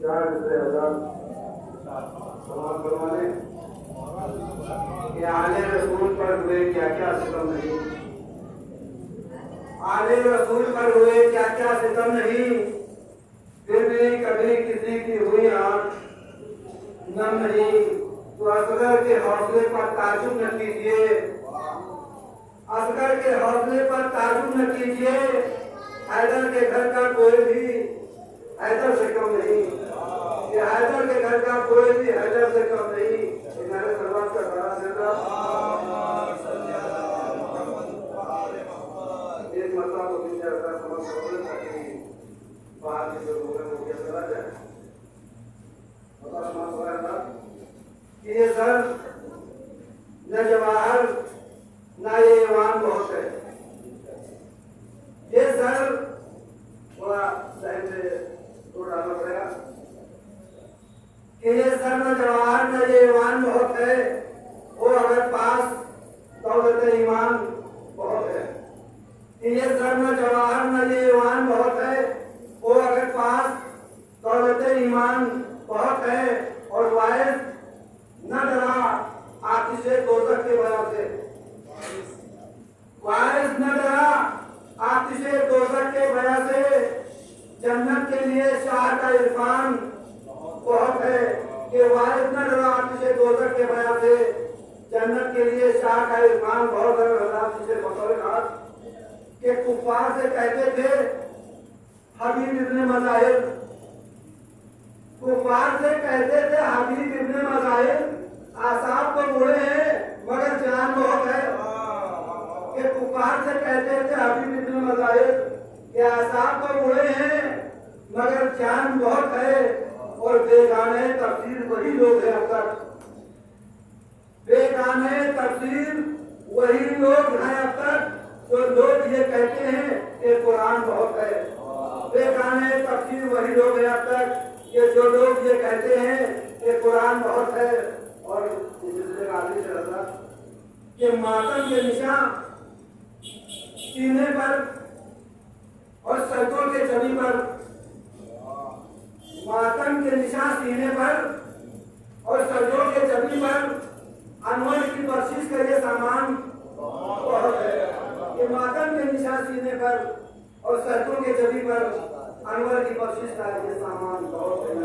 چار سے آزاد سماعت فرمانے کہ آل رسول پر ہوئے کیا کیا ستم نہیں، آل رسول پر ہوئے کیا کیا ستم نہیں، پھر بھی کبھی کسی کی ہوئی آنکھ نم نہیں۔ تو اصغر کے حوصلے پر تعجب نہ کیجیے، اصغر کے حوصلے پر تعجب نہ کیجیے، حیدر کے گھر کا کوئی بھی حیدر سے کم نہیں، کہ حیدر کے گھر کا کوئی بھی حیدر سے کم نہیں۔ میرے سلوات کا بڑا زیادہ ایک مرتبہ کو بھی جاتا سمجھ سکتے تاکہ باہر کے جو لوگ ہیں وہ کیا چلا جائے سمجھ ہو رہا تھا کہ یہ سر نہ جواہر نہ یہ ایوان بہت ہے، یہ سر تھوڑا ذہن سے تھوڑا لگ رہا کہ یہ سر نہ جواہر نہ یہ ایوان بہت ہے، وہ اگر پاس دولت ایمان بہت ہے، کہ یہ سر نہ جواہر نہ یہ ایوان بہت ہے، وہ اگر پاس دولت ایمان بہت ہے، اور واعظ نہ ڈرا آتش دوزخ کے وجہ سے، واعظ نہ ڈرا آتش دوزخ کے وجہ سے، جنت کے لیے شاہ کا عرفان بہت ہے، کہ واعظ نہ ڈرا آتش دوزخ کے وجہ سے، جنت کے لیے شاہ کا عرفان بہت ہے۔ حضرات جسے بطور خاص کہ کفار سے کہتے تھے حبیب ابن مظاہر، کفار سے کہتے تھے حبیب ابن مظاہر اعصاب کو مڑے ہیں مگر جان بہت ہے، کہ کفار سے کہتے تھے حبیب ابن مظاہر کہ اعصاب کو مڑے ہیں مگر جان بہت ہے، اور بیگانے تفسیر وہی لوگ ہیں اب تک، بیگانے تفسیر وہی لوگ ہیں اب تک جو لوگ یہ کہتے ہیں کہ قرآن بہت ہے، بیگانے تفسیر وہی لوگ ہیں اب تک کہ جو لوگ یہ کہتے ہیں کہ قرآن بہت ہے۔ اور اس سلسلے کا حدیث رضا کہ ماتم کے نشان سینے پر اور سجدوں کے جبی پر، ماتم کے نشان سینے پر اور سجدوں کے جبی پر انور کی بخشش کا یہ سامان بہت ہے، کہ ماتم کے نشان سینے پر اور سجدوں کے جبی پر انور کی بخشش کا یہ سامان بہت ہے۔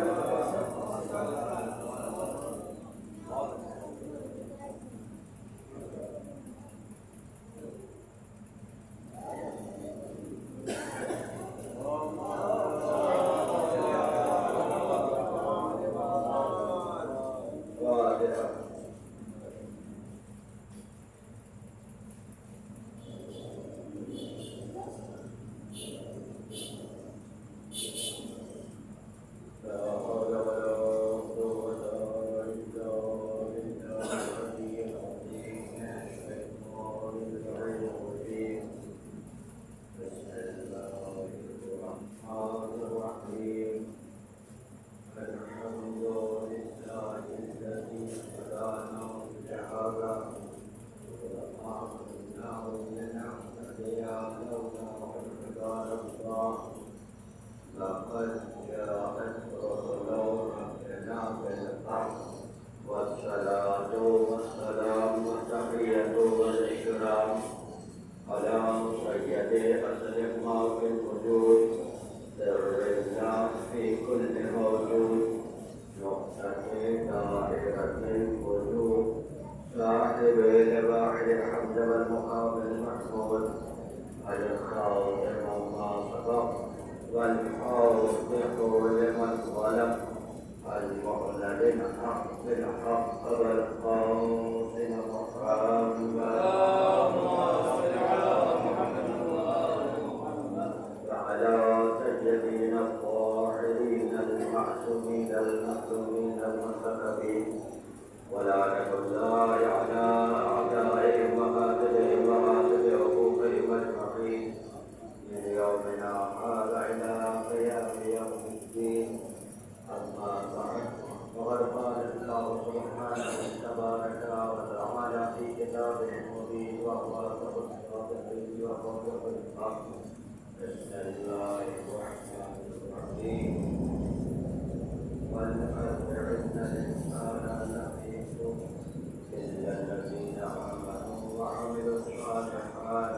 الصالحات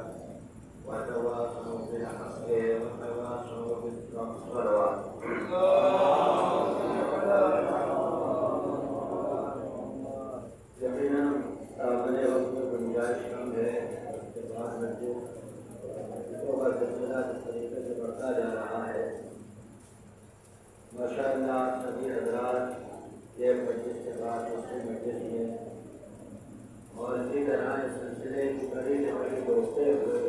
وتواصوا بالحق وتواصوا بالصلوات. یقیناً آمنے وقت میں گنجائش کم ہے، اس کے بعد مسجد کا سلسلہ جس طریقے سے بڑھتا جا رہا ہے. ماشاء اللہ سبھی حضرات ایک مسجد کے بعد دوسری مسجد میں اور اسی طرح اس سلسلے کی کڑی سے کڑی دوڑتے ہوئے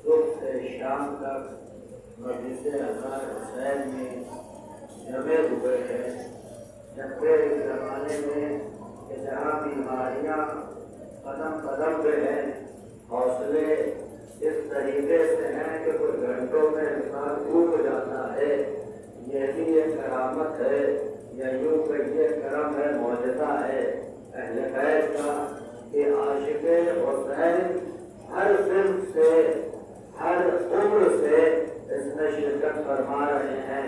صبح سے شام تک مسجد حضرات حسین میں جمے ہوئے ہیں. جبکہ اس زمانے میں کہ جہاں بیماریاں قدم قدم پہ ہیں، حوصلے اس طریقے سے ہیں کہ کچھ گھنٹوں میں انسان ڈوب جاتا ہے. یہ بھی ایک کرامت ہے یا یوں کہ یہ کرم ہے، معجزہ ہے اہل بیت کا کہ عاشق حسین ہر صنف سے ہر عمر سے اس میں شرکت فرما رہے ہیں.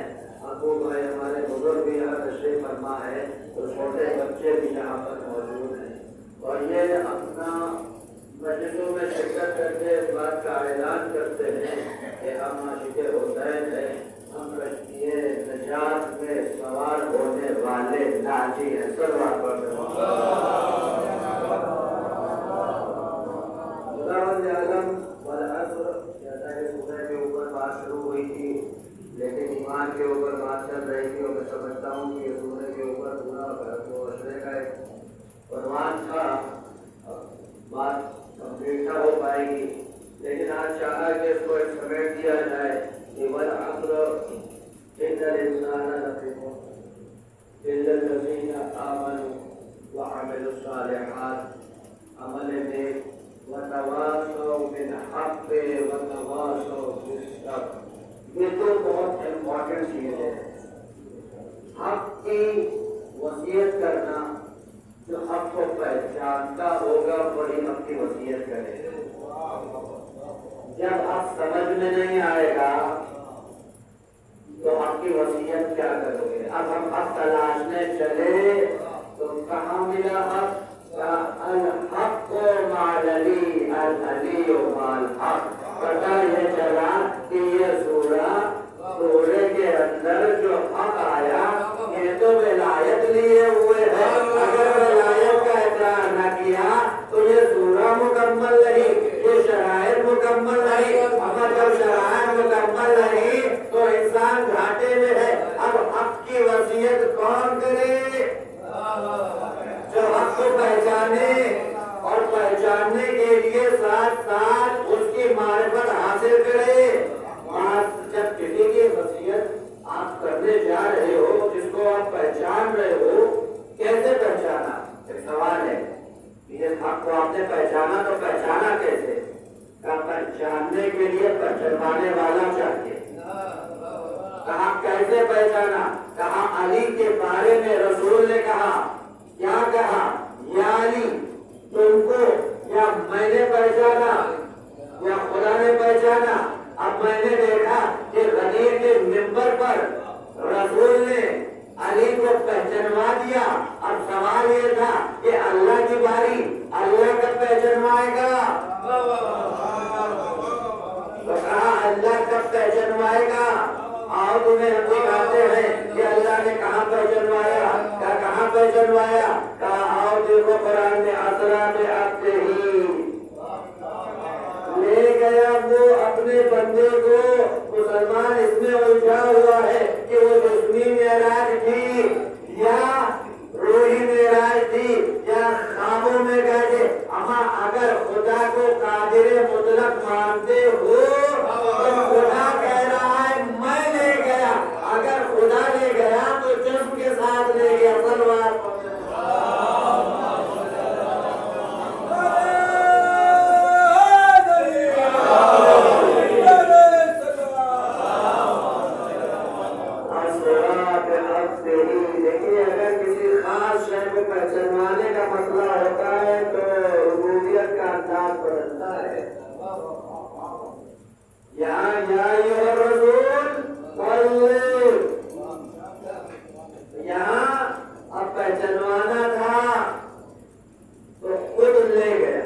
ابو بھائی ہمارے بزرگ بھی یہاں تشریف فرما ہے تو چھوٹے بچے بھی یہاں پر موجود ہیں اور یہ اپنا مجلسوں میں شرکت کر کے اس بات کا اعلان کرتے ہیں کہ ہم عاشق حسین ہیں، ہم کشتیے نجات میں سوار ہونے والے ناجی ہیں. سلوات پڑھتے ہیں. خداوند عالم والعصر، جیسا کہ سورہ کے اوپر بات شروع ہوئی تھی لیکن ایمان کے اوپر بات چل رہی تھی اور میں سمجھتا ہوں کہ سورہ کے اوپر پورا معاشرے کا ایک عنوان تھا، بات کمپلیٹ نہ ہو پائے گی. لیکن آج چاہا کہ اس کو ایک سمیٹ دیا جائے کہ والعصر ان الانسان لفی خسر الا الذین آمنوا وعملوا الصالحات. عمل نیک وتواصوا بالحق وتواصوا بالصبر. یہ تو بہت امپورٹنٹ چیز ہے. حق کی وصیت کرنا، جو حق کو پہچانتا ہوگا وہی حق کی وصیت کرے. جب حق سمجھ میں نہیں آئے گا تو حق کی وصیت کیا کرو گے؟ اب ہم حق تلاشنے چلے تو کہاں ملا حق؟ الحق مع العلی، العلی مع الحق. پتہ یہ چلا کہ یہ سورہ کے اندر جو حق آیا یہ تو ولایت لیے ہوئے ہے. اگر ولایت کا اقرار نہ کیا تو یہ سورہ مکمل نہیں، یہ شرائط مکمل نہیں. اگر جب شرائط مکمل نہیں تو انسان گھاٹے میں ہے. اب حق کی وصیت کون کرے؟ جو حق کو پہچانے اور پہچاننے کے لیے ساتھ ساتھ اس کی معرفت حاصل کرے. جب کسی کی وصیت آپ کرنے جا رہے ہو، جس کو آپ پہچان رہے ہو، کیسے پہچانا؟ ایک سوال ہے. یہ حق کو آپ نے پہچانا تو پہچانا کیسے؟ کہا پہچاننے کے لیے پہچاننے والا چاہیے. کہا کیسے پہچانا؟ کہا علی کے بارے میں رسول نے کہا، کیا کہا؟ یا علی تم کو یا میں نے پہچانا یا خدا نے پہچانا. اب میں نے دیکھا کہ غدیر کے ممبر پر رسول نے علی کو پہچانوا دیا. اب سوال یہ تھا کہ اللہ کی باری، اللہ کب پہچانوائے گا؟ تو کہا اللہ کب پہچانوائے گا؟ آؤ تمہیں ہم دکھاتے ہیں کہ اللہ نے کہاں پہچانوایا. کہاں پہچانوایا؟ کہا آؤ دیکھو قرآن میں اسرا میں آتے ہی لے گیا وہ اپنے بندے کو. مسلمان اس میں الجھا ہوا ہے کہ وہ جسمی معراج تھی یا روحی معراج تھی یا خوابوں میں گئے تھے. اگر خدا کو قادر مطلق مانتے ہو تو خدا کہہ رہا ہے میں لے گیا. اگر خدا لے گیا تو جسم کے ساتھ لے گیا. سلوات پہچانوانے کا مسئلہ ہوتا ہے تو ربوبیت کا انداز بدلتا ہے. یہاں رسول یہاں اب پہچانوانا تھا تو خود لے گیا.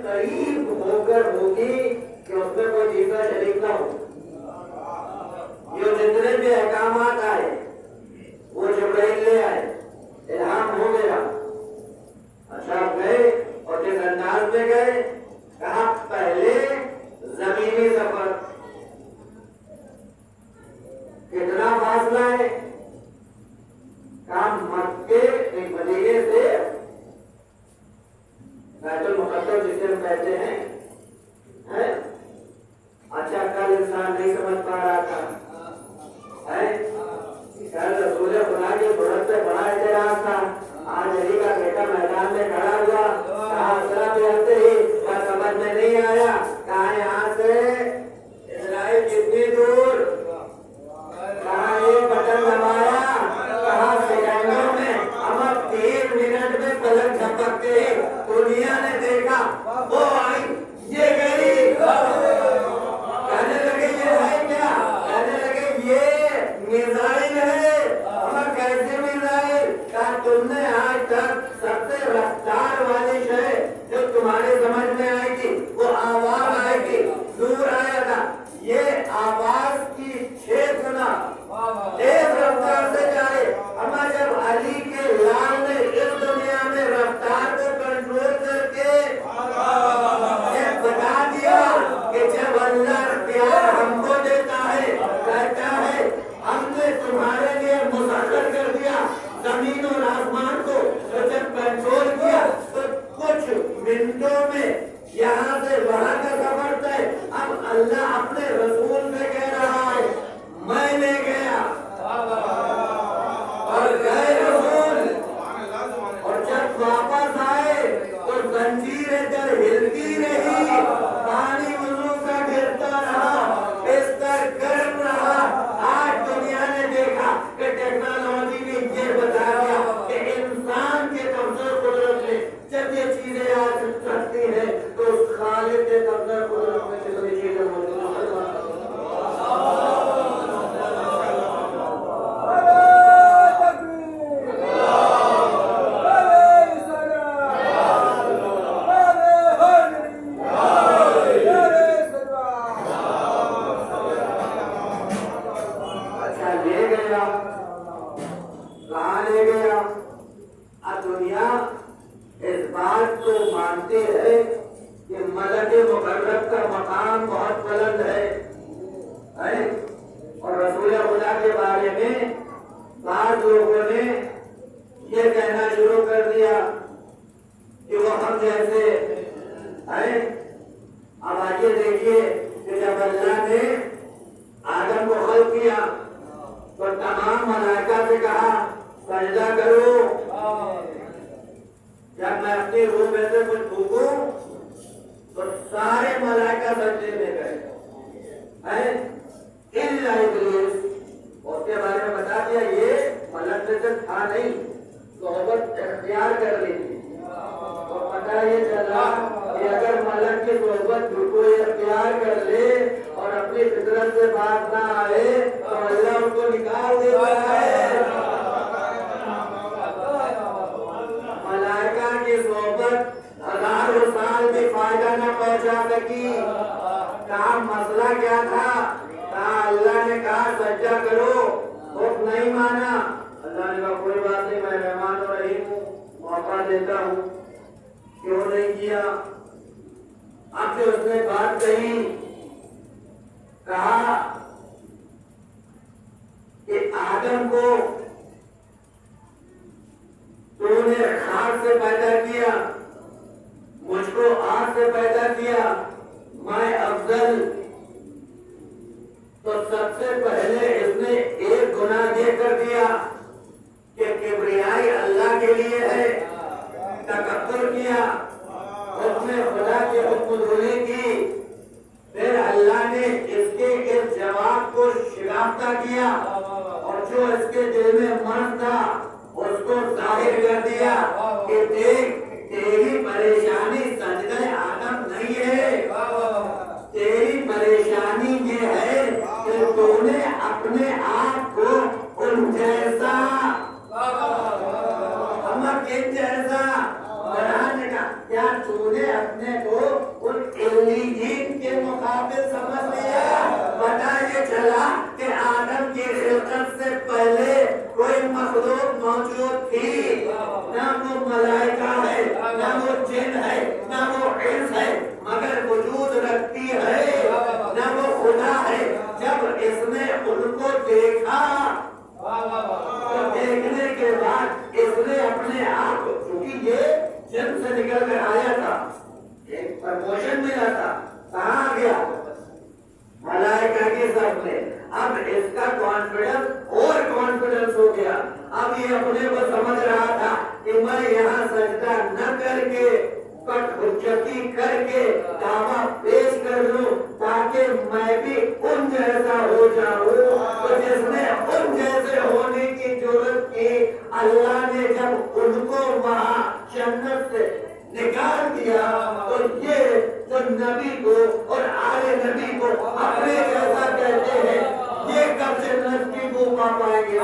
قریب ہو کر ہوگی کہ اس میں کوئی تیسرا شریک نہ ہو. یہ جتنے بھی احکامات آئے وہ جبرائیل لے آئے، الہام ہو گیا. اچھا آپ گئے اور جس انداز میں گئے، کہا پہلے زمینی سفر. کتنا فاصلہ ہے؟ کہا مکے ایک مدینے سے بیت المقدس جسے ہم کہتے ہیں. اچھا کل انسان نہیں سمجھ پا رہا تھا، کل رسول خدا کی صورت سے بڑا اعتراض تھا. آج علی کا بیٹا میدان میں کھڑا ہوا، کہا اسلام پہنتے ہی کیا سمجھ میں نہیں آیا؟ کہا یہاں سے اسرائیل کتنی دور؟ کہا ایک بٹن دبایا، کہا سیکنڈوں میں، اب 3 منٹ میں پلک جھپکتے ہی دنیا نے دیکھا وہ آئی، یہ گئی. کہنے لگے یہ ہے کیا؟ کہنے لگے یہ میزائل ہے. کیسے میزائل؟ کہا تم نے آج تک سب سے رفتار والی شے جو تمہاری سمجھ میں آئی تھی وہ آواز آئی تھی، دور آیا تھا. یہ آواز کی 6 گنا تیز رفتار سے جائے. اما جب علی کے لال نے اس دنیا میں رفتار کو کنٹرول کر کے یہ بتا دیا کہ جب اللہ پیار ہم کو دیتا ہے، کہتا ہے ہم نے تمہارے لیے مسخر کر دیا زمین اور آسمان کو، تو جب کنٹرول کیا تو کچھ منٹوں میں یہاں سے وہاں کا سفر طے. اب اللہ اپنے رسول سے کہہ رہا ہے میں لے گیا اور گئے رسول، اور جب واپس آئے تو زنجیریں در ہلتی رہی، پانی وضو کا گرتا رہا، بستر گرم رہا. آج دنیا نے دیکھا کہ ٹیکنالوجی نے یہ بتا دیا کہ انسان کے قبضے قدرت میں جب یہ چیزیں آ سکتی ہیں تو اس خالق کے قبضے قدرت میں کتنی چیزیں موجود ہیں. کہاں لے گیا؟ اب دنیا اس بات کو مانتی ہے کہ ملک مقرب کا مقام بہت بلند ہے، اور رسول خدا کے بارے میں بعض لوگوں نے یہ کہنا شروع کر دیا کہ وہ ہم جیسے ہیں. اب آئیے دیکھیے کہ جب اللہ نے آدم کو خلق کیا تو تمام ملائکہ سے کہا سجدہ کرو. جب میں اپنی روح میں سے کچھ پھونکوں تو سارے ملائکہ سجدے میں گئے، الا ابلیس. اس کے بارے میں بتا دیا یہ ملک میں سے تھا نہیں، صحبت اختیار کر لی تھی. اور پتہ یہ چلا کہ اگر ملک کی صحبت کوئی اختیار کر لے اور اپنی فطرت سے بات نہ آئے تو اللہ ان کو نکال دیتا ہے. ملائکہ کی صحبت ہزاروں سال بھی فائدہ نہ پہنچا سکی. کہا مسئلہ کیا تھا؟ کہا اللہ نے کہا سجدہ کرو، حکم نہیں مانا. اللہ نے کہا کوئی بات نہیں، میں مہمان و رحیم ہوں، موقع دیتا ہوں. کیوں نہیں کیا؟ اب جو اس نے بات کہی، کہا کہ آدم کو تو نے خاک سے پیدا کیا، مجھ کو آگ سے پیدا کیا، میں افضل. تو سب سے پہلے اس نے ایک گناہ یہ کر دیا کہ کبریائی اللہ کے لیے ہے، تکبر کیا، حکم خدا کے حکم دھولی کی. پھر اللہ نے اس کے اس جواب کو شگافتہ کیا اور جو اس کے دل میں مرض تھا اس کو ظاہر کر دیا کہ دیکھ تیری پریشانی سجدہ آدم نہیں ہے، تیری پریشانی یہ ہے کہ تو نے اپنے آپ کو ان جیسا کن جیسا بنانے کا. کیا تو نے اپنے کو علیین کے مقابل سمجھ لیا. پتہ یہ چلا کہ آدم کی خلقت سے پہلے کوئی مخلوق موجود تھی. نہ وہ ملائکہ ہے، نہ وہ جن ہے، نہ وہ انس ہے، مگر وجود رکھتی ہے. نہ وہ خدا ہے. جب اس نے ان کو دیکھا تو دیکھنے کے بعد اس نے اپنے آپ کو، کیونکہ یہ جن سے نکل کر آیا تھا، ایک پرموشن ملا تھا، کہاں گیا؟ ملائکہ کی صف میں. اب اس کا کانفیڈنس اور کانفیڈنس ہو گیا. اب یہ اپنے کو سمجھ رہا تھا کہ میں یہاں سجدہ نہ کر کے، کٹ حجتی کر کے دعویٰ پیش کر لوں تاکہ میں بھی ان جیسا ہو جاؤں. تو جس نے ان جیسے ہونے کی ضرورت کی، اللہ نے جب ان کو وہاں جنت سے نکال دیا تو یہ جو نبی کو اور آل نبی کو اپنے جیسا کہتے ہیں، یہ کب جنت کی بو پا پائیں گے؟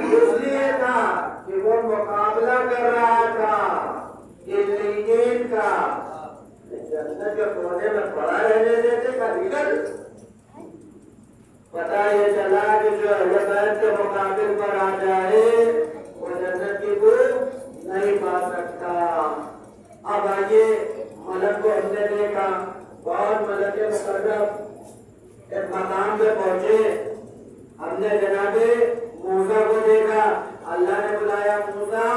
اس لیے تھا کہ وہ مقابلہ کر رہا تھا علیین کا. جنت کے کونے میں پڑا رہنے دیتے کا نکل. پتہ یہ چلا کہ جو اہل بیت کے مقابل پر آ جائے وہ جنت کی بو نہیں پا سکتا. اب آئیے ملک کو ہم نے دیکھا، بہت ملک مقرب ایک مقام پہ پہنچے. ہم نے جناب موسیٰ کو دیکھا. اللہ نے بلایا، موسیٰ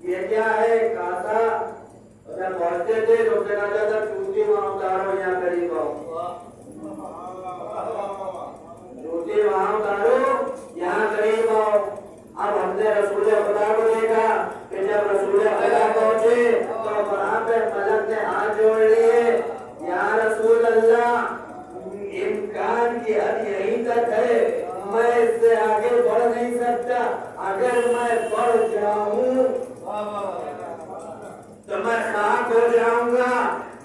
یہ کیا ہے؟ کہا تھا جب پہنچتے تھے تو کہا جاتا چوٹی وہاں اتارو، یہاں قریب آؤ. چوٹی وہاں اتارو، یہاں قریب آؤ. اب ہم نے رسول خدا کو دیکھا کہ جب رسول خدا پہنچے تو وہاں پہ ملک نے ہاتھ جوڑ لیے. یا رسول اللہ، امکان کی حد یہیں تک ہے، میں اس سے آگے بڑھ نہیں سکتا. اگر میں بڑھ جاؤں تو میں خاک ہو جاؤں گا.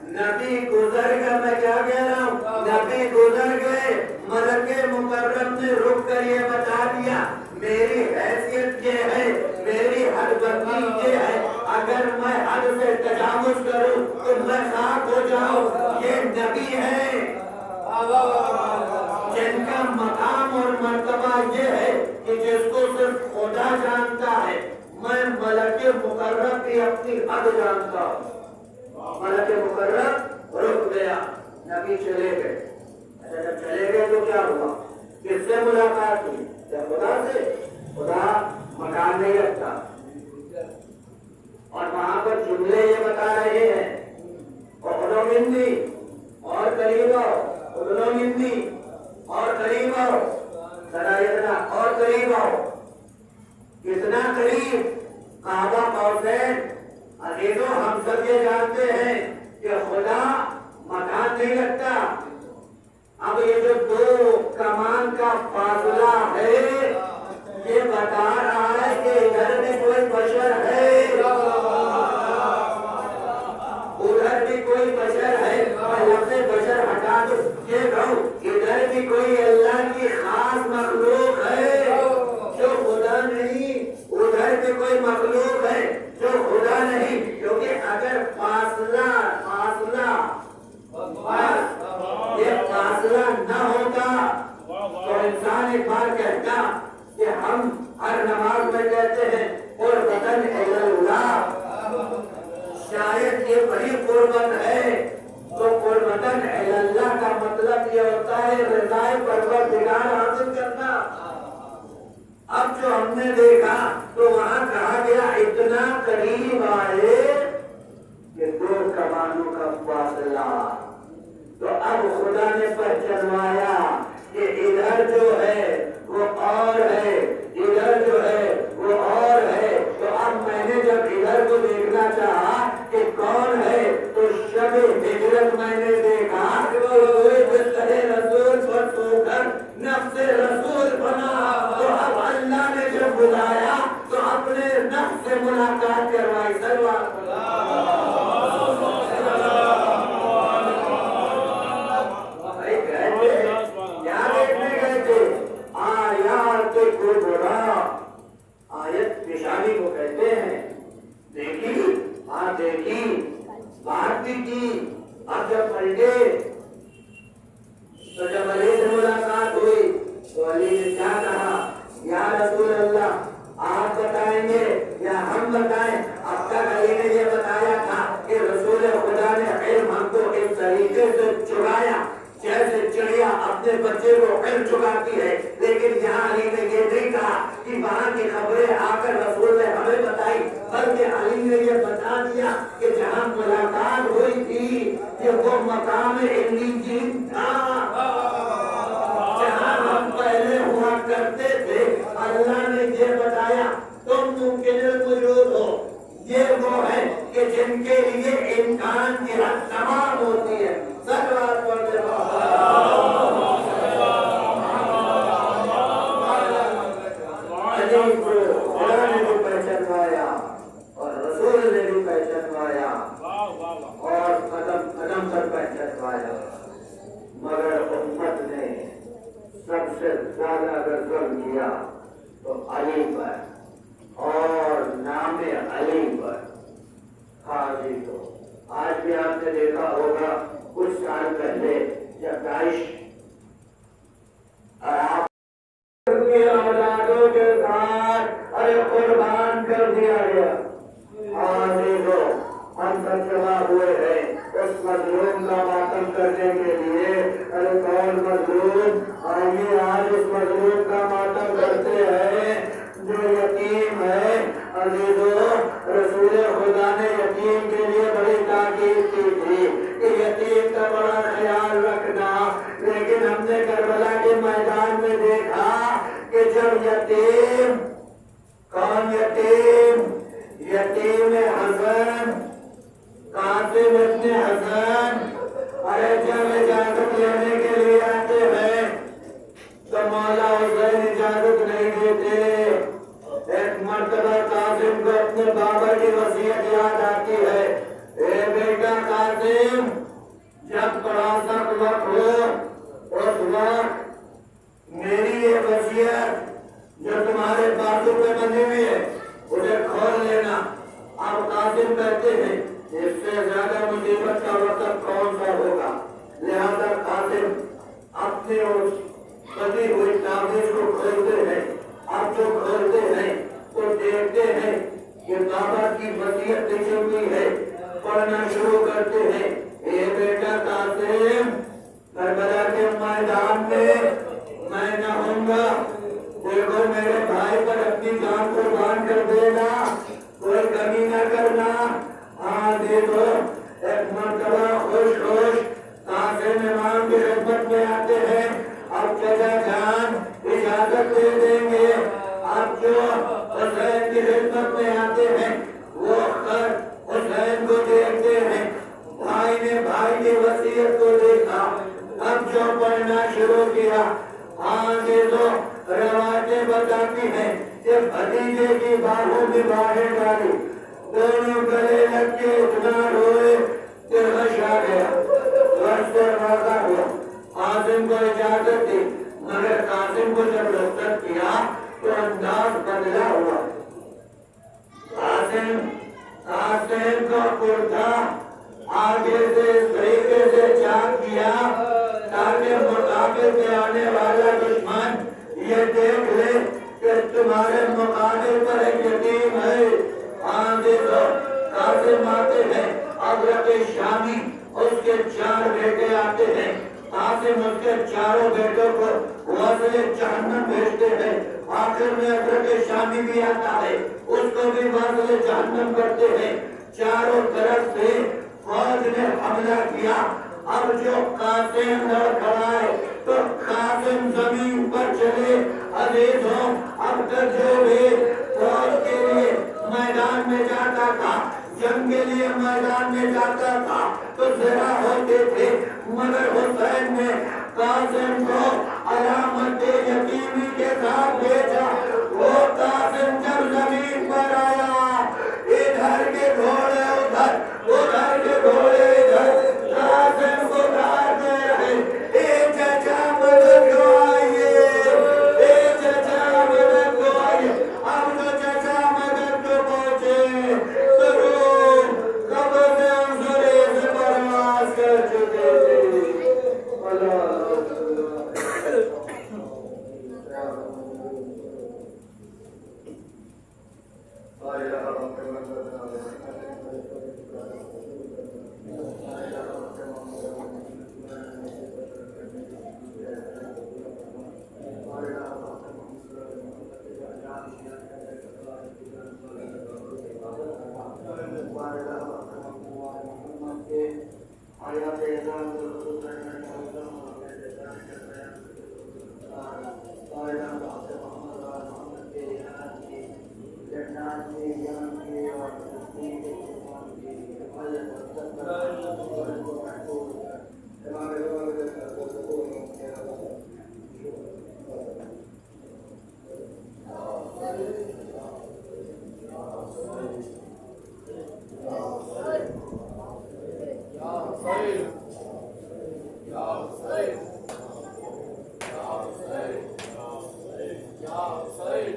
نبی گزر گیا. میں کیا کہہ رہا ہوں؟ نبی گزر گئے. ملک مکرم نے رک کر یہ بتا دیا میری حیثیت یہ ہے، میری حد بندی یہ ہے، اگر میں حد سے تجاوز کروں تو میں خاک ہو جاؤں. یہ نبی ہے جن کا مقام اور مرتبہ یہ ہے کہ جس کو صرف خدا جانتا ہے. میں ملک مقرب کی اپنی حد جانتا ہوں. ملک مقرب رک گیا، نبی چلے گئے. اچھا جب چلے گئے تو کیا ہوا؟ کس سے ملاقات ہوئی؟ خدا سے. خدا مکان نہیں رکھتا. اور وہاں پر جملے یہ بتا رہے ہیں اور مندی اور قریب آؤ، ادنو مندی اور قریب آؤ، ذرا اتنا اور قریب آؤ. کتنا قریب؟ کعبہ قوسین. عزیزوں ہم سب یہ جانتے ہیں کہ خدا مکان نہیں رکھتا. اب یہ جو دو کمان کا فاصلہ ہے یہ بتا رہا ہے کہ ادھر بھی کوئی بشر ہے، ادھر بھی کوئی بشر ہے. میں لفظ بشر ہٹا دوں، یہ کہوں ادھر بھی کوئی اللہ کی خاص مخلوق ہے جو خدا نہیں، ادھر بھی کوئی مخلوق ہے جو خدا نہیں. کیونکہ اگر فاصلہ یہ فاصلہ نہ ہوتا تو انسان ایک بار کہتا کہ ہم ہر نماز میں کہتے ہیں اور وطن اللہ، شاید یہ بڑی قربت ہے. تو قربتن اللہ کا مطلب یہ ہوتا ہے رضائے پروردگار حاصل کرنا. اب جو ہم نے دیکھا تو وہاں کہا گیا اتنا قریب آئے کہ دو کمانوں کا فاصلہ. تو اب خدا نے پہچانوایا کہ ادھر جو ہے وہ اور ہے، ادھر جو ہے وہ اور ہے. تو اب میں نے جب ادھر کو دیکھنا چاہا کہ کون ہے تو شب ہجرت میں نے دیکھا کہ وہ رسول پر سو کر نفس رسول بنا. تو اب اللہ نے جب بلایا تو اپنے نفس سے ملاقات کروائی. اب جب پلٹے تو جب علی سے ملاقات ہوئی تو علی نے کیا کہا؟ یا رسول اللہ آپ بتائیں گے یا ہم بتائیں؟ اب تک علی نے یہ بتایا تھا کہ رسول خدا نے علم ہم کو اس طریقے سے چرایا جیسے چڑیا اپنے بچے کو علم چراتی ہے، لیکن یہاں علی نے یہ نہیں کہا کہ وہاں کی خبریں آ کر رسول نے ہمیں بتائی، بلکہ علی نے یہ بتا دیا کہ جہاں ملاقات ہوئی تھی کہ وہ مقام علیین تھا جہاں ہم پہلے ہوا کرتے تھے۔ اللہ نے یہ بتایا تم ممکن الوجود ہو، یہ وہ ہے کہ جن کے لیے امکان کی حد تمام ہوتی ہے۔ سلوات پڑھتے علی کو خدا نے بھی پہچانوایا اور رسول نے بھی پہچانوایا اور قدم قدم پر پہچانوایا، مگر امت نے سب سے زیادہ اگر ظلم کیا تو علی پر اور نام علی پر، قاضی کو۔ آج بھی آپ نے دیکھا ہوگا کچھ سال پہلے جب داعش آپ کے اولادوں کے ساتھ قربان کر دیا گیا، ہم سب جمع ہوئے ہیں اس مظلوم کا ماتم کرنے کے لیے۔ کون مظلوم؟ آئیے آج اس مظلوم کا ماتم کرتے ہیں جو یتیم ہے۔ عزیزو، رسول خدا نے یتیم کے لیے بڑی تاکید کی تھی کہ یتیم کا بڑا خیال رکھنا، لیکن ہم نے کربلا کے میدان میں دیکھا کہ جب یتیم، کون یتیم؟ یتیم حسن، قاسم ابن حسن، ارے جب اجازت لینے کے لیے آتے ہیں تو مولا حسین اجازت نہیں دیتے۔ ایک مرتبہ قاسم کو اپنے بابا کی وصیت یاد آتی ہے، اے بیٹا قاسم، جب بڑا سخت وقت ہو اس وقت میری یہ وصیت جو تمہارے بازو پہ بنی ہوئی ہے اسے کھول لینا۔ اب قاسم کہتے ہیں اس سے زیادہ مصیبت کا وقت کون سا ہوگا، لہذا قاسم اپنے اس بنی ہوئی تعویذ کو کھولتے ہیں۔ اب جو کھولتے ہیں تو دیکھتے ہیں کہ بابا کی وصیت لکھی ہوئی ہے، پڑھنا شروع کرتے ہیں، اے بیٹا قاسم، کربلا کے میدان میں میں نہ ہوں گا، دیکھو میرے بھائی پر اپنی جان قربان کر دینا، کوئی کمی نہ کرنا۔ ہاں دیکھو، ایک مرتبہ خوش خوش قاسم امام کی خدمت میں آتے ہیں، اب چچا جان اجازت دے دیں گے۔ اب جو حسین کی خدمت میں آتے ہیں وہ حسین کو دیکھتے ہیں، بھائی نے بھائی کی وصیت کو دیکھا، اب جو پڑھنا شروع کیا۔ ہاں دیکھو، روایتیں بتاتی ہیں کہ بھتیجے کی باہوں میں باہیں ڈالی، دونوں گلے لگ کے اتنا روئے کہ غش آ گیا، غش دروازہ ہوا۔ قاسم کو اجازت دی، مگر قاسم کو جب رخصت کیا تو انداز بدلا ہوا۔ قاسم کا کرتا آگے سے اس طریقے سے چاک کیا تاکہ مقابل میں آنے والا دشمن یہ دیکھ لے کہ تمہارے مقابل پر ایک یتیم ہے۔ آگے تو قاسم آتے ہیں، ابرق شامی اس کے 4 بیٹے آتے ہیں، قاسم اس کے چاروں بیٹوں کو وصل جہنم بھیجتے ہیں۔ آخر میں ابرق شامی بھی آتا ہے، اس کو بھی وصل جہنم کرتے ہیں۔ چاروں طرف سے فوج نے حملہ کیا۔ اب جو قاسم لڑ کھڑا ہے تو قاسم زمین پر چلے۔ عزیزوں، اب تک جو بھی فوج کے لیے میدان میں جاتا تھا، جنگ کے لیے میدان میں جاتا تھا تو ذرا ہوتے تھے، مگر حسین نے قاسم کو علامت یتیمی کے ساتھ بھیجا۔ وہ قاسم جب زمین پر آیا، ادھر کے گھوڑے ادھر، ادھر کے گھوڑے ادھر، قاسم کو ڈال دے رہے، اے چچا مدد کو آئیے، اے چچا مدد کو آئیے۔ اب جو چچا مدد کو پہنچے ضرور قبر سے انصر سے پڑھا، صحیح